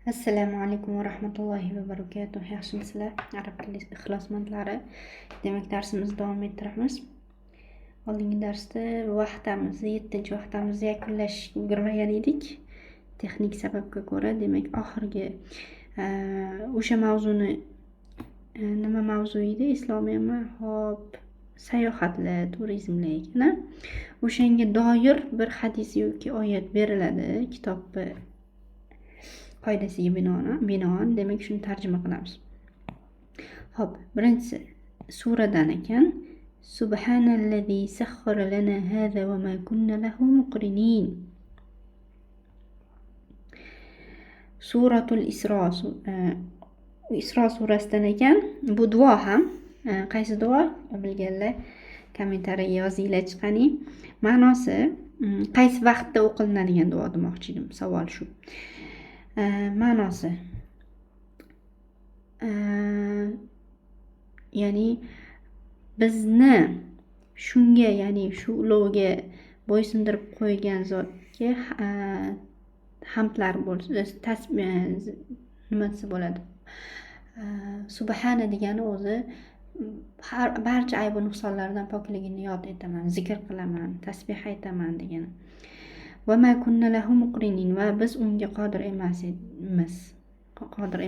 Assalomu alaykum va rahmatullohi va barakatuh. Yaxshimisizlar? Arab tili ixlosmandlari. Demak, darsimizni davom ettiramiz. Oldingi darsda vaqtamizni, 7-vaqtamizni yakunlashga ulgurmagan edik. Texnik sababga ko'ra, demak, oxirgi o'sha mavzuni nima mavzu edi? Islomiymi? Hop, sayohatlar, turizmlar ekan. O'shanga doir bir hadis yoki oyat beriladi kitobda qoidasiga binoan, demak shuni tarjima qilamiz. Hop, birinchisi suradan ekan. Subhanallazi sakhkhara lana hadha va ma kunna lahu muqrinin. Suratul Isro surasidan ekan. Bu duo ham qaysi duo bilganlar kommentariyaga yozinglar chiqani. Ma'nosi qaysi vaqtda o'qilinadigan duo demoqchi edim. Savol shu. Ma'nosi ya'ni bizni shunga, ya'ni shu ulug'ga bo'ysundirib qo'ygan zotga hamdlar bo'lsin, nimasi bo'ladi. Subhana degani o'zi barcha aybu nuqsonlardan pokligini yod etaman, zikr qilaman, tasbih aytaman degani. Va ma kunna lahu muqrinin, va biz unga qodir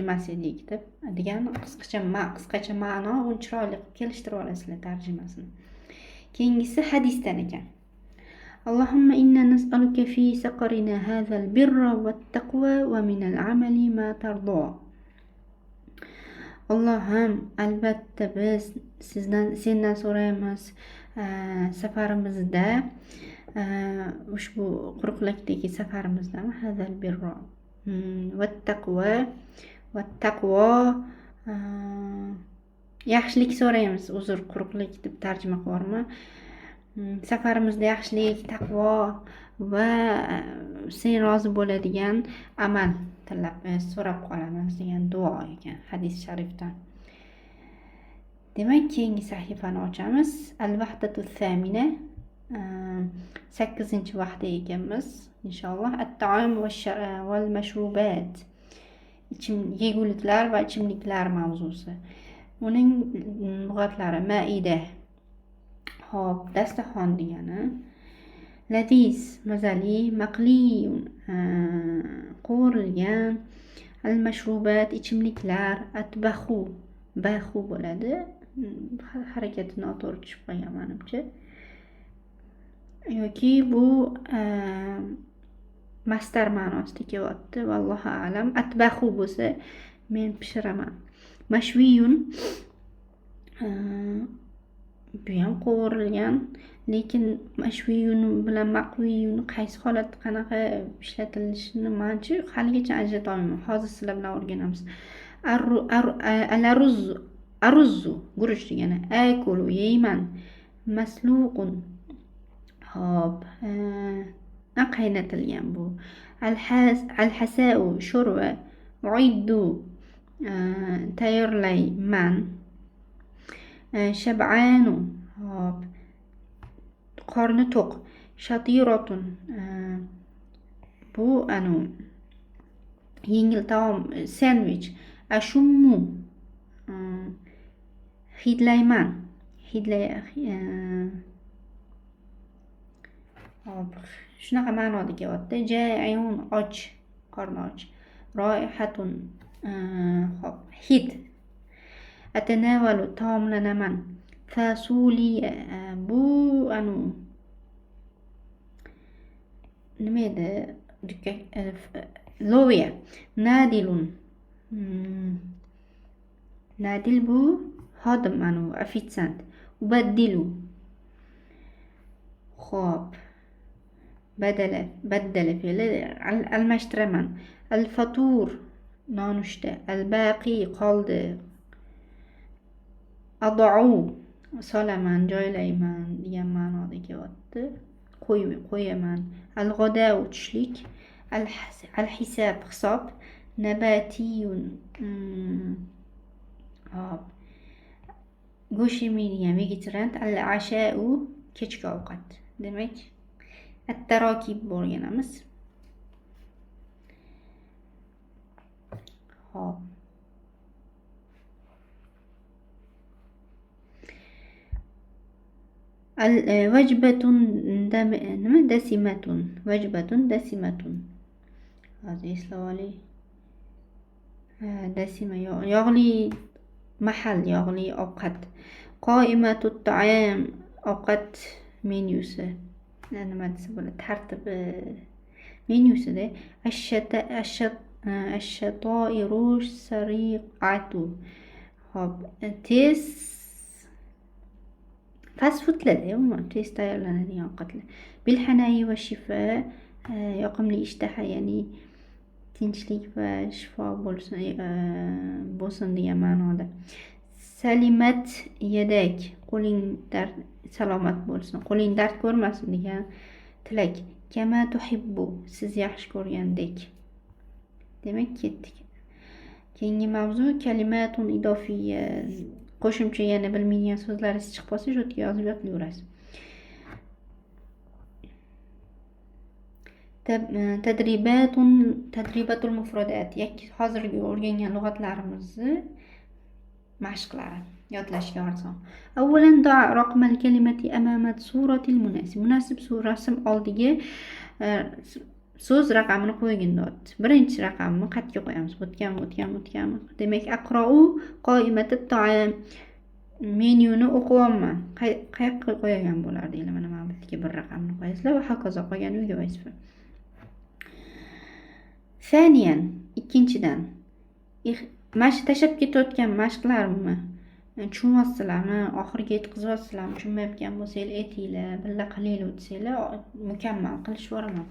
emas edik deb degan qisqacha ma'no, uni chiroyli qilib kelishtirib olasizlar tarjimasini. Keyingisi hadisdan ekan. Allohumma inna nas'aluka fi saqarina hadzal birra wat taqwa va minal amali ma tardo. Allohim, albatta biz sendan so'raymiz safarimizda, ushbu quruqlikdagi safarimizdami, hadzal birra vat taqvo, yaxshilik so'raymiz. Uzr, quruqlik deb tarjima qilyapman. Safarimizda yaxshilik, taqvo va sen rozi bo'ladigan amal so'rab qolamiz degan duo ekan hadis sharifdan. Demak, keyingi sahifani ochamiz. Al-vahdatu thamina, 8-vahda ekanmiz inshaalloh. At-ta'am wal mashrubat, yeguliklar va ichimliklar mavzusi. Uning lug'atlari maida, hop, dasturxon degani. Ladiz, mazali. Maqliyun, qovurilgan. Al-mashrubat, ichimliklar. Atbaxu, baxu bo'ladi. Harakati noto'g'ri tushib qolgan menimcha. Yoki bu mastar ma'nosida kelyapti. Vallohu a'lam. Atbaxu bo'lsa men pishiraman. Mashviyun, bu ham qovurilgan, lekin mashviyun bilan maqviyun qaysi holatda qanaqa ishlatilishini menchi haligacha ajrata olmayman. Hozir sizlar bilan o'rganamiz. Aruzzu, guruch degani. Akulu, yeyman. Masluqun, hop, qaynatilgan bu. Al-hasau, sho'rva. Uiddu, tayyorlayman. Shab'anu, hop, qorni to'q. Shatiratun, bu yengil taom, sandwich. Ashummu, hidlayman. Hop, shunaqa ma'noda kelyapti. Ja'un, och, qorni och. Roihatun, hop, hid. Atanavalu, taomlanaman. Fasuliya, bu nima edi? Loviya. Nadilun, nadil bu xodim, ofitsiant. Ubaddilu, hop, baddala fe'li, almashtiraman. Al-fatur, nonushta. Al-baqi, qoldi. Ad'u, solaman, joylayman degan ma'noda kelyapti. Qo'yaman. Al-g'adau, tushlik. Al-hisab, hisob. Nabatiyun, hop, go'sht yemaydigan, vegetarian. Al-asha'u, kechki ovqat. Demak, at-tarakib o'rganamiz. Hop. Vajbatun nima dasimatun. Vajbatun dasimatun. Hozir eslab olay. Dasima yog'li mahal, yog'li ovqat. Qoimatut ta'am, ovqat menyusi. Nima desa bo'ladi? Tartibi menyusida. Ash-shatoiru sariqatu. Hop, tez fast foodlarda umuman tez tayyorlanadigan ovqatlar. Bil hanayi va shifa, yoqimli ishtaha, ya'ni tinchlik va shifo bo'lsin degan ma'noda. Salimat yadak, qo'ling salomat bo'lsin, qo'ling dard ko'rmasin degan tilak. Kama tuhibbu, siz yaxshi ko'rgandek. Demak, ketdik. Keyingi mavzu kalimatun idofiyya. Qo'shimcha, yana bilmaydigan so'zlaringiz chiqib qolsa, shu yerga yozib yotlaverasiz. Tadribatul mufradat. Hozirgi o'rgangan lug'atlarimizni mashqlari, yodlashga oson. Avvalan da raqmal kalimati amamat suratil munasib. Munasib rasm oldiga so'z raqamini qo'ygin deyapti. Birinchi raqamni qayerga qo'yamiz? O'tgan. Demak, aqra'u qoimatat ta'am. Menyuni o'qiyapman. Qayerga qo'ygan bo'lardinglar? Mana bu yerga bir raqamni qo'yasizlar va hokazo qolgan uyga qo'yasizlar. Saniyan, ikkinchidan. Mana shu tashlab ketayotgan mashqlarni tushunyapsizlarmi? Oxiriga yetkazyapsizlarmi? Tushunmayotgan bo'lsangiz aytinglar, birga qilaylik desanglar, mukammal qilishib yuboraman.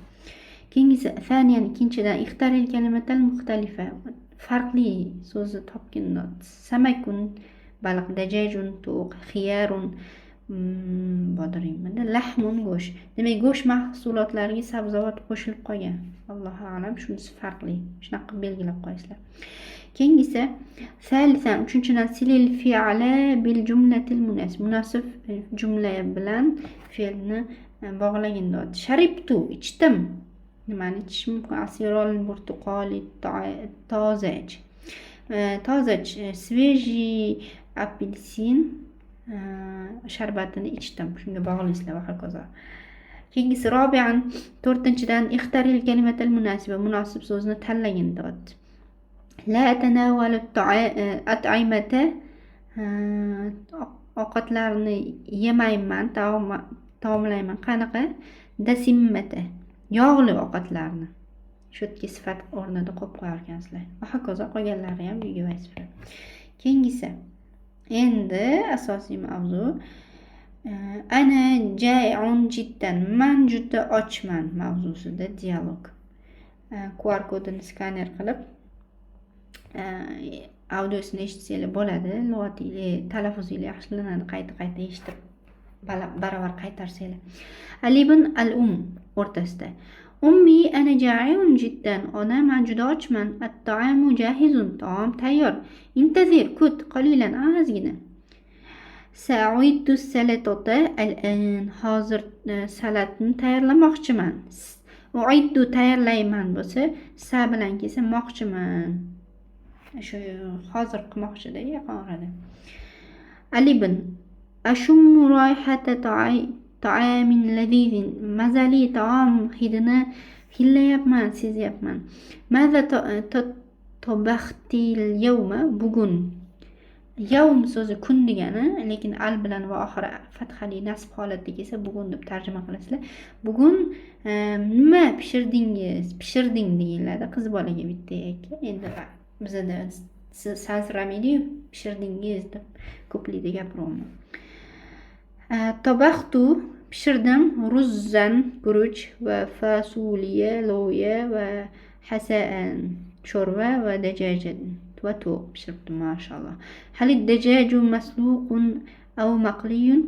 Keyingisi, saniyan, ikkinchidan, ixtaril kalimatal muxtalifa. Farqli so'zni topgin. Samakun, baliq, dajajun, tovuq, xiyarun, bodring, lahmun, go'sht. Demak, go'sht mahsulotlariga sabzavot qo'shilib qolgan. Allohu a'lam, shunisi farqli. Shunaqa qilib belgilab qo'yasizlar. Keyingisi, salisan, uchinchidan, silil fi'la bil jumlatil munasib. Munasib jumla bilan fe'lni bog'lagin deyapti. Sharibtu, ichdim. Nimani ichish mumkin? Asirol burtuqoli tozaj. Tozaj, svejiy apelsin sharbatini ichdim. Shunga bog'laysizlar va hokazo. Keyingisi, robian, to'rtinchidan, ixtaril kalimatal munasiba. Munosib so'zni tanlagin deyapti. La atanawalu at'imata, ovqatlarni yemayman, taomlayman. Qanaqa? Dasimmata, yog'li ovqatlarni. Shu yerga sifat o'rnida qo'yib qo'yarkansizlar. Va hokazo qolganlari ham uyga qo'yasizlar. Keyingisi, endi asosiy mavzu. Ana jay'un jiddan, man juda ochman mavzusida dialog. QR kodini skaner qilib audiosini eshitsanglar bo'ladi. Talaffuzingiz yaxshilanadi, qayta eshitib baravar qaytarsanglar. Alibun al-um o'rtasida. Ummi ana ja'iun jiddan, onam men juda ochman. At-ta'amu jahizun, taom tayyor. Intazir, kut qalilan, ozgina. Sa'uiddu salatata al-an, hozir salatni tayyorlamoqchiman. Uiddu, tayyorlayman bo'lsa, sa bilan kelsa moqchiman. Shu hozir qilmoqchida, yaqin orada. Alibun ashummu roihata ta'amin ladizin, mazali taom hidini hillayapman, sezyapman. Maza tabaxtil yawma, bugun. Yawm so'zi kun degani, lekin al bilan va oxiri fathali nasb holatda kelsa bugun deb tarjima qilasizlar. Bugun nima pishirding deyiladi qiz bolaga bitta aka. Endi bizda sansiramaydi-yu, pishirdingiz deb ko'plikda gapiryapman. Tabaxtu, pishirdim, ruzzan, guruch, va fasuliya, lo'ya, va hasaan, sho'rva, va dajajan, va tovuq pishiribdim, mashalloh. Halid dajaju masluqun aw maqliyun,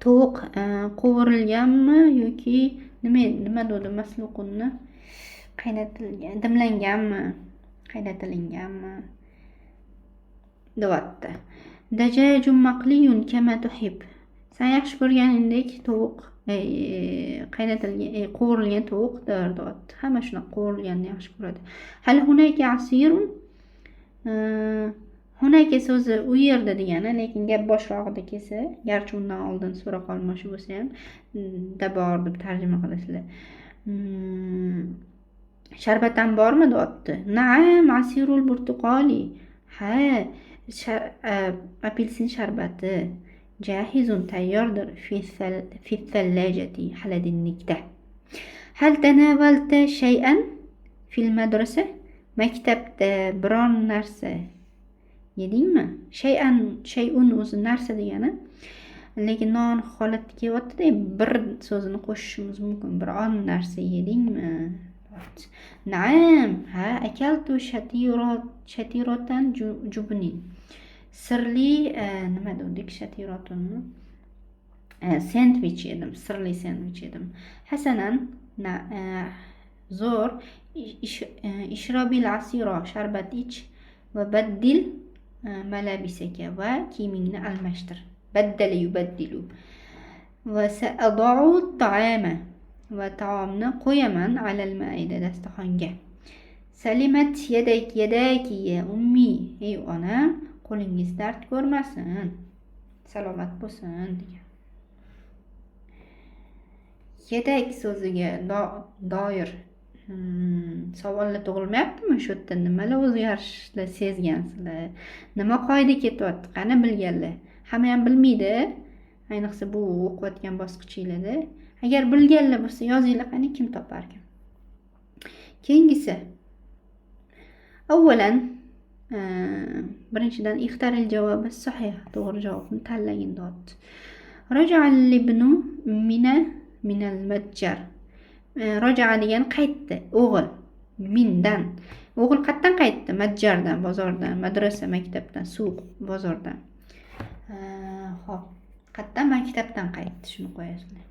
tovuq qovurilganmi yoki nima dedi? Masluqunni qaynatilgan, dimlanganmi, qaynatilganmi deyapti. Dajajun maqliyun kama tuhib, sen yaxshi ko'rganingdek tovuq qaynatilgan, qovurilgan tovuqdir deyapti. Hamma shunaqa qovurilganni yaxshi ko'radi. Hal hunayka asirun, Hunaka so'zi u yerda degani, lekin gap boshlig'ida kelsa, garchi undan oldin so'ra qolmoqchi bo'lsa ham dabor deb tarjima qilasizlar. Sharbatam bormi deyapti. Naam, asirul burtuqoli. Ha, apelsin sharbati jahizun tayyordir fi thallajati xaladinlikda. Hal tanavalta shay'an fil madrasa? Maktabda biron narsa yedingmi? Shay'un o'zi narsa degani. Lekin non holatda kelyapti-da, bir so'zini qo'shishimiz mumkin. Biron narsa yedingmi? Naam, ha, akaltu shatirotan jubnin. Sirli nima dedik shatirotunni? Sandwich yedim, sirli sandwich yedim. Hasanan, zo'r, ishrobil asiro, sharbat ich va baddil malabisaka va kiyimingni almashtir. Baddala yubaddilu. Va sa'ada'u ta'ama va taomni qo'yaman alal maida, dasturxonga. Salimat yadaki ya ummi, ey onam, qo'lingiz dard ko'rmasin, salomat bo'lsin degan. Yadak so'ziga doir savollar tug'ilmayaptimi? Shu yerda nimalar o'zgarishlar sezgansizlar? Nima qoida ketyapti? Qani bilganlar? Hamma ham bilmaydi. Ayniqsa bu o'qiyotgan bosqichinglarda. Agar bilganlar bo'lsa, yozinglar, qani kim topar ekan. Keyingisi. Avvalan, birinchidan ixtaril javobi sahih, to'g'ri javobni tanlagin deyapti. Raja'al ibnu minal matjar. Roja'a degan qaytdi, o'g'il. Mindan. O'g'il qayerdan qaytdi? Matjardan, bozordan, madrasa, maktabdan, suq, bozordan. Xo'p, qayerdan? Maktabdan qaytdi, shuni qo'yasizlar.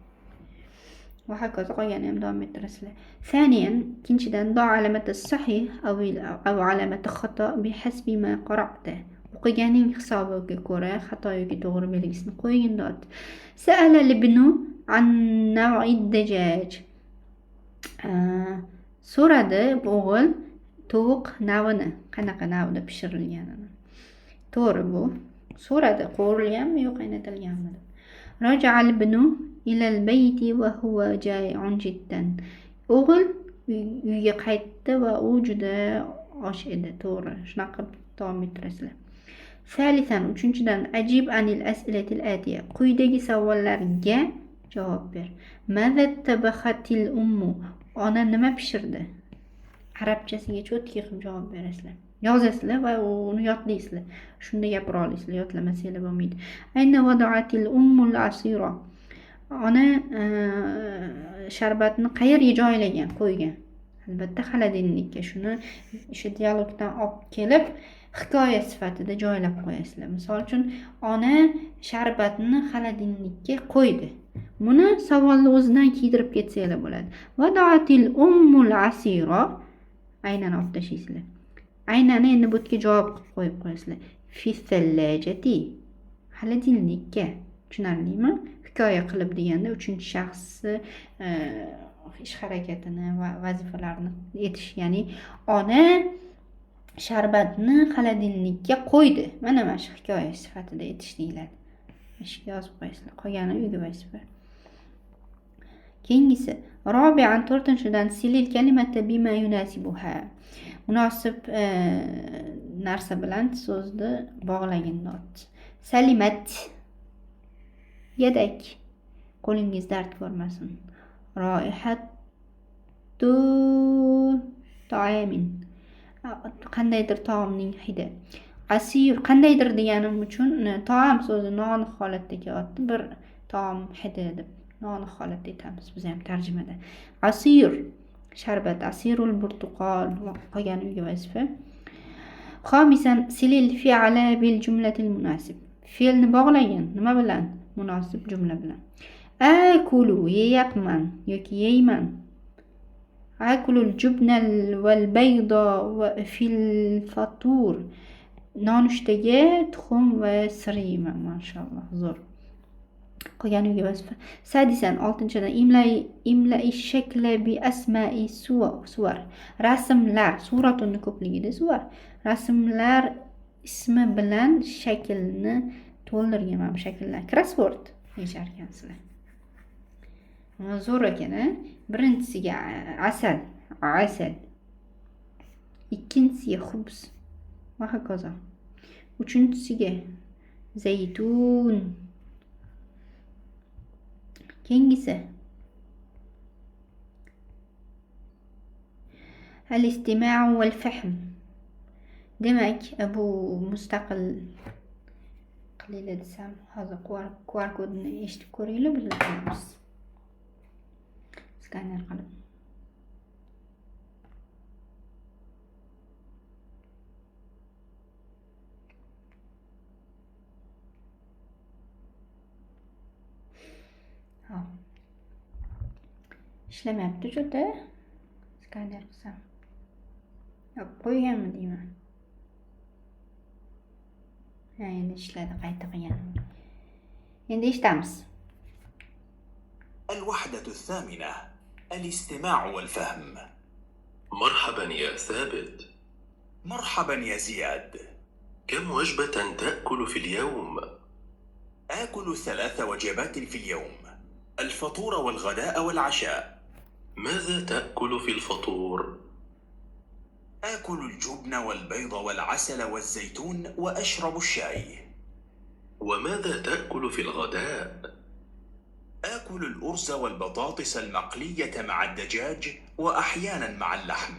Va hokazo qolgani ham davom ettirasizlar. Saniyan, ikkinchidan do alamati sahih aw alamati xato bihasbi ma qara'ta. O'qiganing hisobiga ko'ra xato yoki to'g'ri belgisini qo'ying deyapti. Sa'ala ibnu an naw'id dajaj. So'radi o'g'il tovuq navini, qanaqa navda pishirilganini. To'g'ri bu. So'radi, qovurilganmi yo'q qaynatilganmi deb. Raja'al ibnu ilal bayti va huwa jai'un jiddan. O'g'il uyga qaytdi va u juda och edi. To'g'ri. Shunaqa davom ettirasizlar. Salisan, uchinchidan ajib anil as'ilatil atiya. Quyidagi savollarga javob ber. Maza tabaxatil ummu. Ona nima pishirdi? Arabchasiga cho'tki qilib javob berasizlar. Yozasizlar va uni yodlaysizlar. Shunda gapira olasizlar, yodlamasanglar bo'lmaydi. Ayna wada'atil ummul asira. Ona sharbatni qayerga joylagan, qo'ygan? Albatta xaladinlikka. Shuni o'sha dialogdan olib kelib hikoya sifatida joylab qo'yasizlar. Misol uchun, ona sharbatni xaladinlikka qo'ydi. Buni savolni o'zidan kiydirib ketsanglar bo'ladi. Wada'atil ummul asira. Aynani olib tashlaysizlar. Aynani endi bu yerga javob qilib qo'yib qo'yasizlar. Fi thallajati. Xaladinlikka. Tushunarlimi? Hikoya qilib deganda uchinchi shaxsni ish harakatini va vazifalarini etish, ya'ni ona sharbatni xaladinlikka qo'ydi. Mana shu hikoya sifatida etish deyiladi. Ishga yozib qo'yasizlar. Qolgani uyga vazifa. Keyingisi, robi'an, to'rtinchidan silil kalimata bima yunasibuha. Munosib narsa bilan so'zni bog'lagin deyapti. Salimat yadak, qo'lingiz dard ko'rmasin. Roihatu ta'amin, qandaydir taomning hidi. Asir, qandaydir deganim uchun taom so'zi non holatda kelyapti. Bir taom hidi deb non holatda aytamiz biz ham tarjimada. Asir, sharbat, asirul burtuqol, qolgani uyga vazifa. Xomisan, silil fi'ala bil jumlatil munasib. Fe'lni bog'lagin nima bilan? Munosib jumla bilan. Akulu, yeyapman yoki yeyman. Akulul jubnal val bayda va fil fatur. Nonushtaga tuxum va sir yeyman, mashalloh, zo'r. qolganiga vazifa. Sadisan 6-dan imla'i shakla bi asma'i suvar. Rasmlar, suratun ko'pligida suvar. Rasmlar ismi bilan shaklni to'ldirgan mana bu shakllar. Crossword deyishar ekansizlar. Zo'r ekan, a? Birinchisiga asal. Ikkinchisiga xubz va hokazo. Uchinchisiga zaytun. Keyingisi al-istima' wal fahm. Demak, bu mustaqil qilinglar desam, hozir QR kodini eshitib ko'ringlar, bilamiz. Skaner qilib. İşlemayapti juda. Skaner qilsam. Yo'q, qo'yganmi deyman. Endi ishladi, qayta qilgan. Endi eshitamiz. الوحدة الثامنة: الاستماع والفهم. مرحبا يا ثابت. مرحبا يا زياد. كم وجبة تأكل في اليوم؟ آكل 3 وجبات في اليوم: الفطور والغداء والعشاء. ماذا تأكل في الفطور؟ آكل الجبن والبيض والعسل والزيتون وأشرب الشاي. وماذا تأكل في الغداء؟ آكل الأرز والبطاطس المقلية مع الدجاج وأحيانا مع اللحم.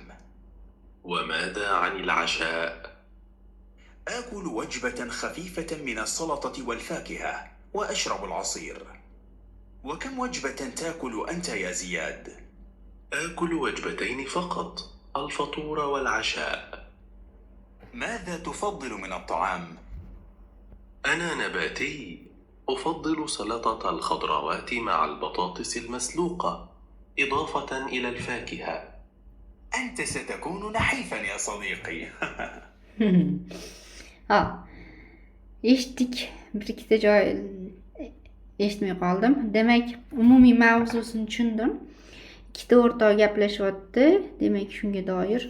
وماذا عن العشاء؟ آكل وجبة خفيفة من السلطة والفاكهة وأشرب العصير. وكم وجبة تأكل أنت يا زياد؟ آكل وجبتين فقط، الفطور والعشاء. ماذا تفضل من الطعام؟ أنا نباتي، أفضل سلطة الخضروات مع البطاطس المسلوقة إضافة إلى الفاكهة. أنت ستكون نحيفا يا صديقي. Eshitdik. Bir-ikkita joy eshitmay qoldim. Demak, umumiy mavzusini tushundim. Ikkita o'rtoq gaplashyapti. Demak, shunga doir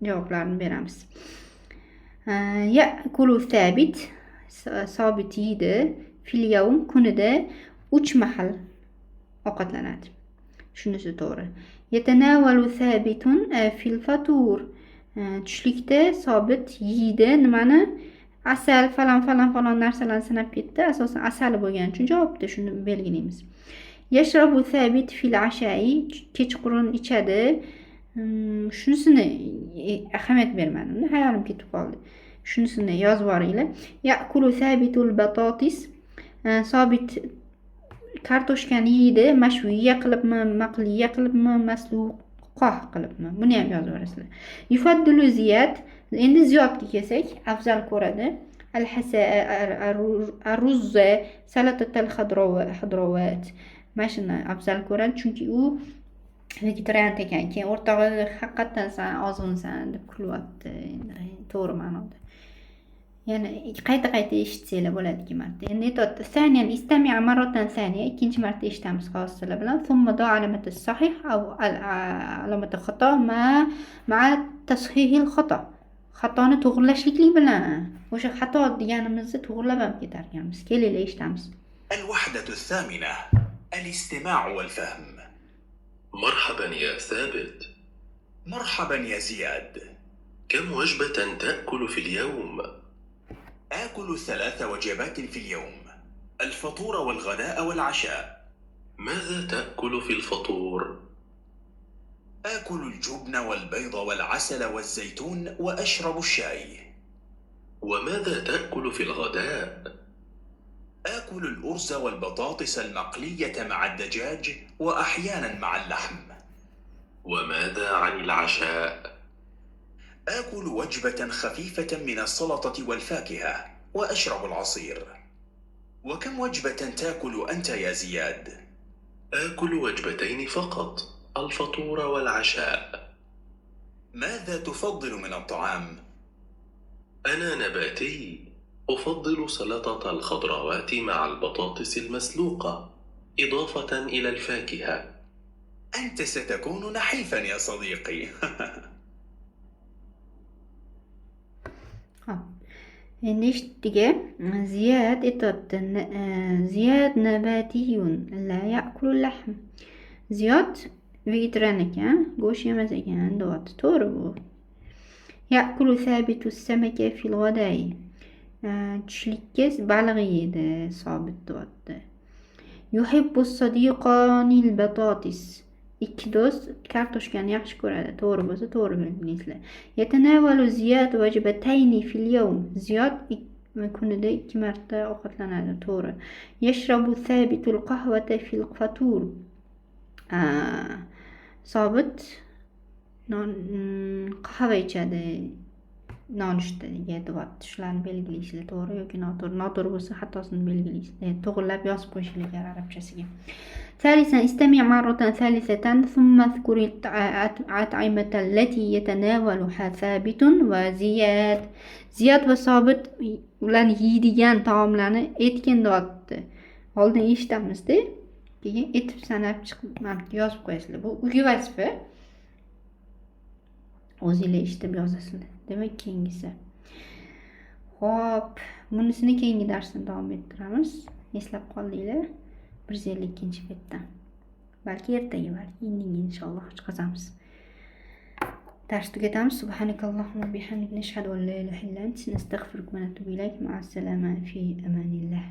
javoblarni beramiz. Ya'kulu sabit, sobit yeydi. Fil yawm, kunida 3 mahal ovqatlanadi. Shunisi to'g'ri. Yatanavalu sabitun fil fatur. Tushlikda sobit yeydi. Nimani? Asal falon narsalarni sanab ketdi. Asosan asali bo'lgani uchun javobda shuni belgilaymiz. Yashrabu sabit fil ashai. Kechqurun ichadi. Shunisini ahamiyat bermadim. Hayolim ketib qoldi. Shunisini yozib boringlar. Ya'kulu sabitul batatis. Sobit kartoshkani yeydi. Mashviya qilibmi, maqliya qilibmi, masluqa qilibmi? Buni ham yozib borasizlar. Yufaddilu ziyad. Endi ziyodga kelsak, afzal ko'radi. Aruz salatatal xadrovat. Mana shuni afzal ko'radi, chunki u vegetarian ekan. Keyin o'rtog'i haqiqatan san ozg'insan deb kulyapti. Endi to'g'ri ma'noda. Yana qayta eshitsanglar bo'ladi ikki marta. Endi aytadi, "Saniyan istami' marratan saniya", ikkinchi marta eshitamiz hozirlar bilan. "Thumma do alamati sahih aw alamati xato ma tashihil xato." Xatoni to'g'rilashliklik bilan o'sha xato deganimizni to'g'rilab ham ketar ekanmiz. Kelinglar eshitamiz. الوحدة الثامنة: الاستماع والفهم. مرحبا يا ثابت. مرحبا يا زياد. كم وجبة تأكل في اليوم؟ آكل 3 وجبات في اليوم: الفطور والغداء والعشاء. ماذا تأكل في الفطور؟ آكل الجبن والبيض والعسل والزيتون وأشرب الشاي. وماذا تأكل في الغداء؟ آكل الأرز والبطاطس المقلية مع الدجاج وأحيانا مع اللحم. وماذا عن العشاء؟ آكل وجبة خفيفة من السلطة والفاكهة وأشرب العصير. وكم وجبة تأكل أنت يا زياد؟ آكل وجبتين فقط، الفطور والعشاء. ماذا تفضل من الطعام؟ أنا نباتي، أفضل سلطة الخضروات مع البطاطس المسلوقة إضافة إلى الفاكهة. أنت ستكون نحيفا يا صديقي. نشتكي زياد زياد نباتي لا يأكل اللحم. زياد vegetarianik go'sht yemas ekan deyapti. To'g'ri bu. يأكل ثابت السمكة في الغداء. tushlikka baliq yeydi Sobit deyapti. يحب الصديقان البطاطس. ikki do'st kartoshkani yaxshi ko'radi. To'g'ri bo'lsa to'g'ri belgilaysizlar. يتناول زياد وجبتين في اليوم. زياد kunida 2 marta ovqatlanadi. To'g'ri. يشرب ثابت القهوة في الفطور. Sobit qahva ichadi nonushtaga deyapti. Shularni belgilaysizlar, to'g'ri yoki noto'g'ri. Noto'g'ri bo'lsa xatosini belgilaysizlar. To'g'rilab yozib qo'yishinglar kerak arabchasiga. ثالثا استمع مرة ثالثة ثم اذكر الأطعمة التي يتناولها ثابت وزياد. Ziyod va Sobit ularni yeydigan taomlarni aytgin deyapti. Oldin eshitamizda, keyin aytib sanab chiqib yozib qo'yasizlar. Bu uy vazifa. O'zingizlar eshitib yozasizlar. Demak, keyingisi. Xo'p, bunisini keyingi darsda davom ettiramiz. Eslab qoldinglar. 152-betdan. Balki ertaga, balki indinga inshaalloh chiqazamiz. Dars tugatamiz. Subhanakallohumma bihamdik nashhadu an la ilaha illa anta nastaghfiruka va natubu ilayk. Ma'as salama fi amanillah.